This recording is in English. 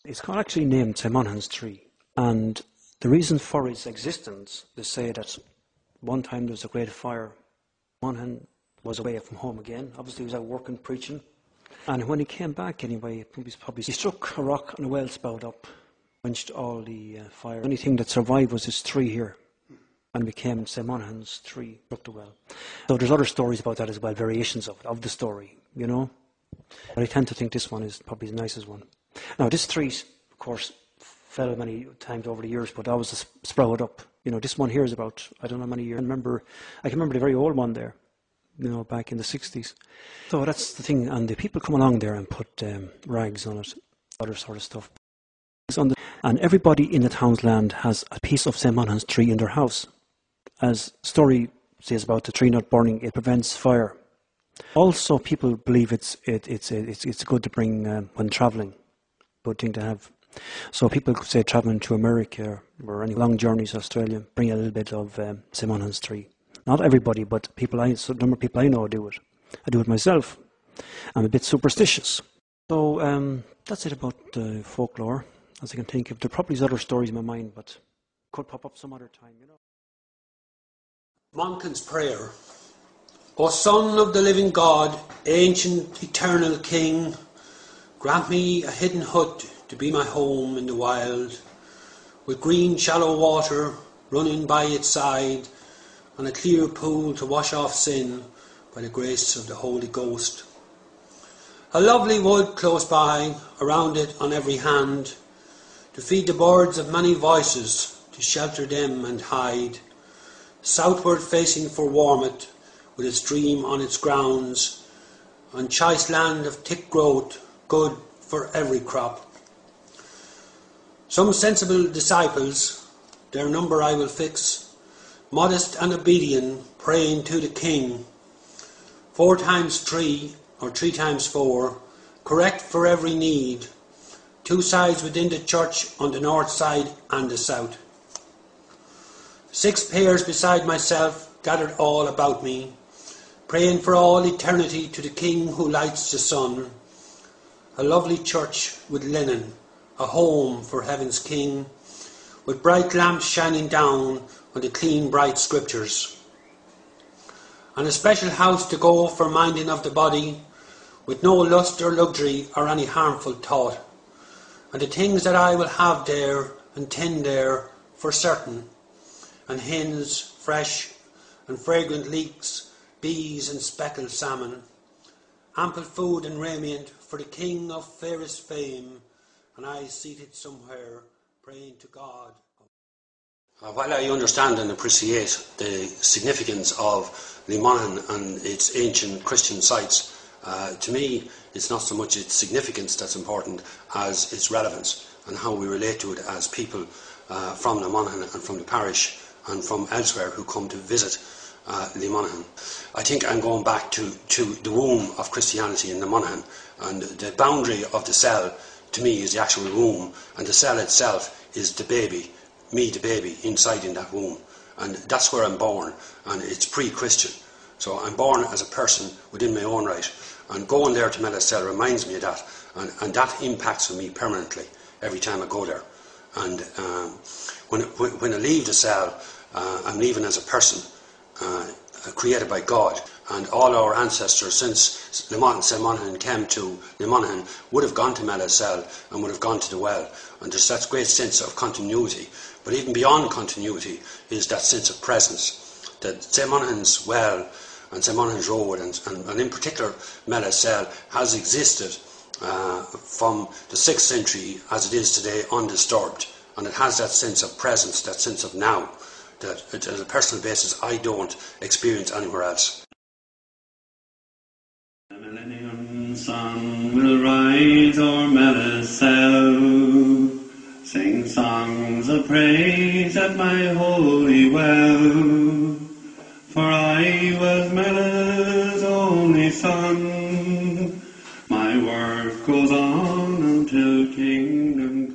It's called actually named Lemanahaghn tree, and the reason for its existence, they say that one time there was a great fire. Monaghan was away from home again. Obviously he was out working, preaching. And when he came back anyway, he struck a rock and a well spout up, quenched all the fire. The only thing that survived was this tree here, and became Lemanahaghn tree, struck the well. So there's other stories about that as well, variations of the story, you know. But I tend to think this one is probably the nicest one. Now this tree, of course, fell many times over the years, but always sprouted up. You know, this one here is about, I don't know how many years. I can remember the very old one there, you know, back in the 60s. So that's the thing, and the people come along there and put rags on it, other sort of stuff. And everybody in the town's land has a piece of Lemanahaghn tree in their house. As the story says about the tree not burning, it prevents fire. Also, people believe it's good to bring when travelling, good thing to have. So people could say travelling to America or any long journeys to Australia, bring a little bit of Lemanahaghn tree. Not everybody, but a number of people I know do it. I do it myself. I'm a bit superstitious. So that's it about folklore, as I can think of. There probably is other stories in my mind, but could pop up some other time, you know. Monklin's Prayer. O Son of the living God, ancient eternal King, grant me a hidden hut to be my home in the wild, with green shallow water running by its side, and a clear pool to wash off sin by the grace of the Holy Ghost. A lovely wood close by, around it on every hand, to feed the birds of many voices, to shelter them and hide, southward facing for Warmouth, with a stream on its grounds, on choice land of thick growth, good for every crop. Some sensible disciples, their number I will fix, modest and obedient, praying to the King, 4 times 3, or 3 times 4, correct for every need, 2 sides within the church on the north side and the south. 6 pairs beside myself, gathered all about me, praying for all eternity to the King who lights the sun. A lovely church with linen, a home for heaven's King, with bright lamps shining down on the clean bright scriptures. And a special house to go for minding of the body, with no lust or luxury or any harmful thought. And the things that I will have there and tend there for certain, and hens fresh and fragrant leeks, bees and speckled salmon, ample food and raiment for the King of fairest fame, and I seated somewhere praying to God. While I understand and appreciate the significance of Lemanahaghn and its ancient Christian sites, to me it's not so much its significance that's important as its relevance and how we relate to it as people from Lemanahaghn and from the parish and from elsewhere who come to visit Lemanahaghn. I think I'm going back to the womb of Christianity in Lemanahaghn, and the boundary of the cell to me is the actual womb, and the cell itself is the baby, me the baby, inside in that womb. And that's where I'm born, and it's pre-Christian. So I'm born as a person within my own right, and going there to Mel's cell reminds me of that, and that impacts on me permanently every time I go there. And when I leave the cell, I'm leaving as a person created by God, and all our ancestors since Lemanahaghn came to Lemanahaghn would have gone to Mel's cell and would have gone to the well, and there's that great sense of continuity. But even beyond continuity is that sense of presence, that Lemanahagh's well and Lemanahaghn road and in particular Mel's cell has existed from the 6th century as it is today undisturbed, and it has that sense of presence, that sense of now, that on a personal basis I don't experience anywhere else. The millennium sun will rise o'er Mel's cell, sing songs of praise at my holy well, for I was Mel's only son. My work goes on until kingdom